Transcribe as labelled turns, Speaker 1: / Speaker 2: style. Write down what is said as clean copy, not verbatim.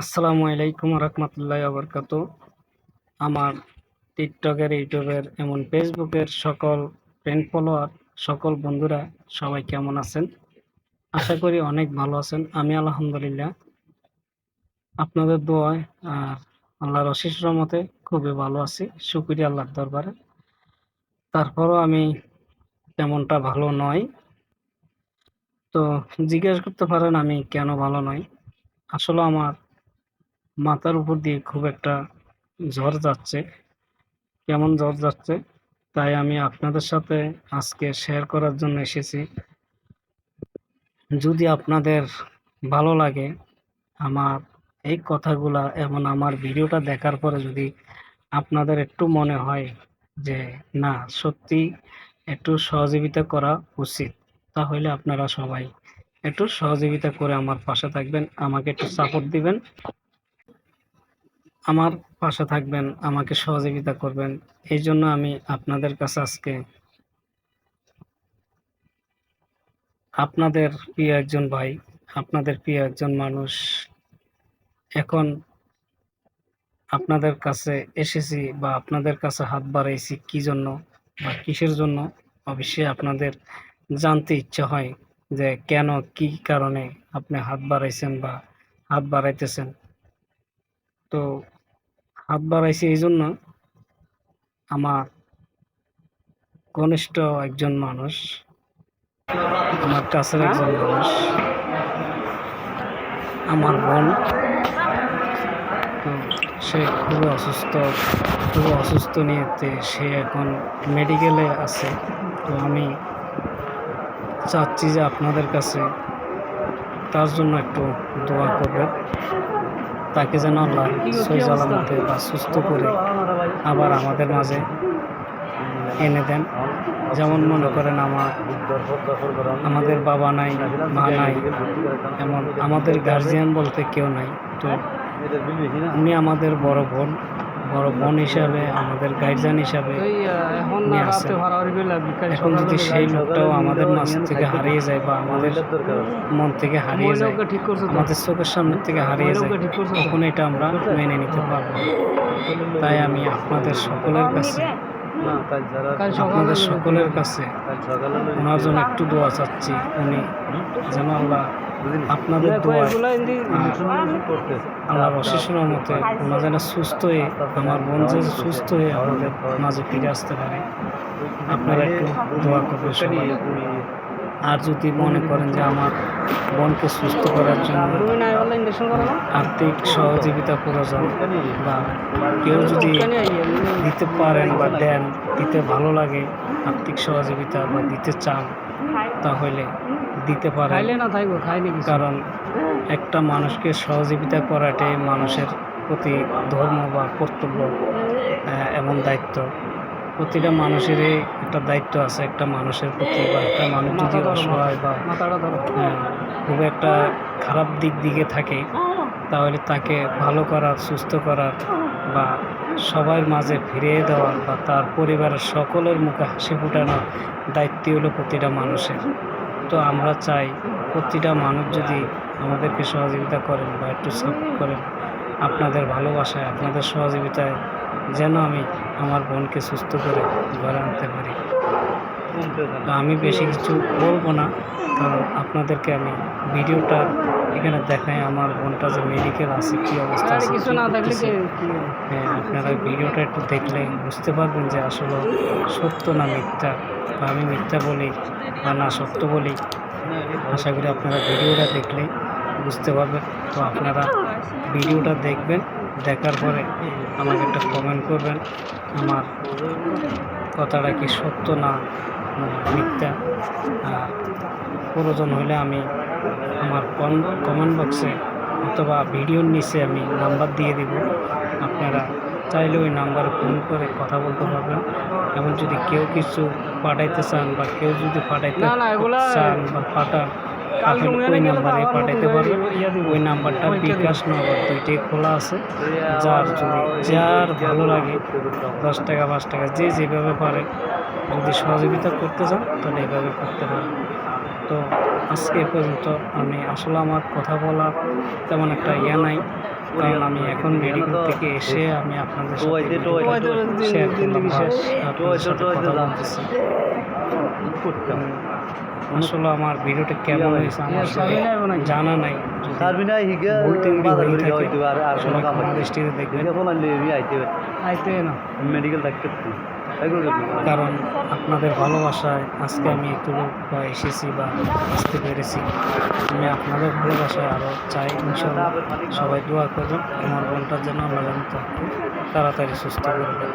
Speaker 1: আসসালামু আলাইকুম রহমতুল্লাহ বরকাত। আমার টিকটকের, ইউটিউবের, এমন ফেসবুকের সকল ফ্রেন্ড ফলোয়ার, সকল বন্ধুরা সবাই কেমন আছেন? আশা করি অনেক ভালো আছেন। আমি আলহামদুলিল্লাহ আপনাদের দোয়ায় আর আল্লাহর অশেষ রহমতে খুবই ভালো আছি। শুকরিয়া আল্লাহর দরবারে। তারপরও আমি তেমনটা ভালো নই। তো জিজ্ঞেস করতে পারেন আমি কেন ভালো নই। আসলে আমার মাথার উপর দিয়ে খুব একটা ঝড় যাচ্ছে। কেমন ঝড় যাচ্ছে তাই আমি আপনাদের সাথে আজকে শেয়ার করার জন্য এসেছি। যদি আপনাদের ভালো লাগে আমার এই কথাগুলা এবং আমার ভিডিওটা দেখার পরে যদি আপনাদের একটু মনে হয় যে না, সত্যি একটু সহযোগিতা করা উচিত, তাহলে আপনারা সবাই একটু সহযোগিতা করে আমার পাশে থাকবেন, আমাকে একটু সাপোর্ট দিবেন, আমার পাশে থাকবেন, আমাকে সহযোগিতা করবেন। এই জন্য আমি আপনাদের কাছে আজকে আপনাদের প্রিয় একজন ভাই, আপনাদের প্রিয় একজন মানুষ এখন আপনাদের কাছে এসেছি বা আপনাদের কাছে হাত বাড়াইছি কি জন্য বা কিসের জন্য, অবশ্যই আপনাদের জানতে ইচ্ছা হয় যে কেন, কি কারণে আপনি হাত বাড়াইছেন বা হাত বাড়াইতেছেন। তো হাত বাড়াইছি এই জন্য, আমার ঘনিষ্ঠ একজন মানুষ, আমার কাছের একজন মানুষ, আমার বোন। তো সে খুবই অসুস্থ নিয়েতে সে এখন মেডিকেলে আছে। তো আমি চাচ্ছি যে আপনাদের কাছে তার জন্য একটু দোয়া করবেন, তাকে যেন আল্লাহ সহি সালামতে বা সুস্থ করে আবার আমাদের মাঝে এনে দেন। যেমন মনে করেন আমাদের বাবা নাই, মা নাই, এমন আমাদের গার্জিয়ান বলতে কেউ নাই। তো উনি আমাদের বড় বোন হিসাবে, আমাদের গার্জিয়ান হিসাবে উনি আছেন। এখন যদি সেই লোকটাও আমাদের মাঝ থেকে হারিয়ে যায় বা আমাদের মন থেকে হারিয়ে যায়, আমাদের চোখের সামনে থেকে হারিয়ে যায়, তখন এটা আমরা মেনে নিতে পারবো না। তাই আমি আপনাদের সকলের কাছে ওনার জন্য একটু দোয়া চাচ্ছি। উনি যেন আল্লাহ আপনাদের দোয়ায় আল্লাহর অশেষ রহমতে ওনা যেন সুস্থ হয়ে, আমার বোন যেন সুস্থ হয়ে আমাদের মাঝে ফিরে আসতে পারে। আপনারা একটু দোয়া করবেন সবাই। আর যদি মনে করেন যে আমার বোনকে সুস্থ করার জন্য আর্থিক সহযোগিতা প্রয়োজন বা কেউ যদি দিতে পারেন বা দেন, দিতে ভালো লাগে, আর্থিক সহযোগিতা বা দিতে চান, তাহলে দিতে পারেন। কারণ একটা মানুষকে সহযোগিতা করাটাই মানুষের প্রতি ধর্ম বা কর্তব্য এবং দায়িত্ব। প্রতিটা মানুষেরই একটা দায়িত্ব আছে একটা মানুষের প্রতি। বা একটা মানুষ যদি অসহায় বা খুব একটা খারাপ দিকে থাকে, তাহলে তাকে ভালো করার, সুস্থ করার বা সবার মাঝে ফিরিয়ে দেওয়ার বা তার পরিবারের সকলের মুখে হাসি ফোটানোর দায়িত্ব হলো প্রতিটা মানুষের। তো আমরা চাই প্রতিটা মানুষ যদি আমাদেরকে সহযোগিতা করেন বা একটু সাপোর্ট করেন, আপনাদের ভালোবাসায়, আপনাদের সহযোগিতায় যেন আমি আমার বোনকে সুস্থ করে ঘরে আনতে পারি। তো আমি বেশি কিছু বলবো না, কারণ আপনাদেরকে আমি ভিডিওটা এখানে দেখাই আমার বোনটা যে মেডিকেল আছে, কী অবস্থা আছে। হ্যাঁ, আপনারা ভিডিওটা একটু দেখলে বুঝতে পারবেন যে আসলে সত্য না মিথ্যা, বা আমি মিথ্যা বলি বা না সত্য বলি। আশা করি আপনারা ভিডিওটা দেখলে বুঝতে পারবেন। তো আপনারা ভিডিওটা দেখবেন, দেখার পরে আমাকে একটা কমেন্ট করবেন আমার কথাটা কি সত্য না মিথ্যা। আর প্রয়োজন হলে আমি আমার কমেন্ট বক্সে অথবা ভিডিওর নিচে আমি নাম্বার দিয়ে দিব, আপনারা চাইলে ওই নাম্বারে ফোন করে কথা বলতে পারবেন। এবং যদি কেউ কিছু পাঠাইতে চান বা কেউ যদি পাঠাইতে চান বা পাঠান, ওই নাম্বারে পাঠাইতে পারবেন। ওই নাম্বারটা বিকাশ নগদ দুইটাই খোলা আছে। যার ভালো লাগে 10 টাকা 5 টাকা যে যেভাবে পারে, যদি সহযোগিতা করতে চান তাহলে এভাবে করতে পারেন। তো আজকে এ পর্যন্ত। আমি আসলে আমার কথা বলার তেমন একটা নাই, কারণ আমি এখন মেডিকেল থেকে এসে আমি আপনাদের সাথে শেয়ার করলাম বা আপনাদের সাথে কথা বলতেছি। আসলে আমার ভিডিওটা কেমন হয়েছে আমার সাথে জানা নাই, ভুল ত্রুটি হয়ে থাকে সবাই ক্ষমা দৃষ্টিতে দেখবেন।
Speaker 2: মেডিকেল ডাক্তার
Speaker 1: কারণ আপনাদের ভালোবাসায় আজকে আমি একটু এসেছি বা আসতে পেরেছি। আমি আপনাদের ভালোবাসায় আরও চাই ইনশাল্লাহ সবাই দোয়া করবেন আমার বোনটার জন্য আল্লাহ যেন তাড়াতাড়ি সুস্থ করে দেন।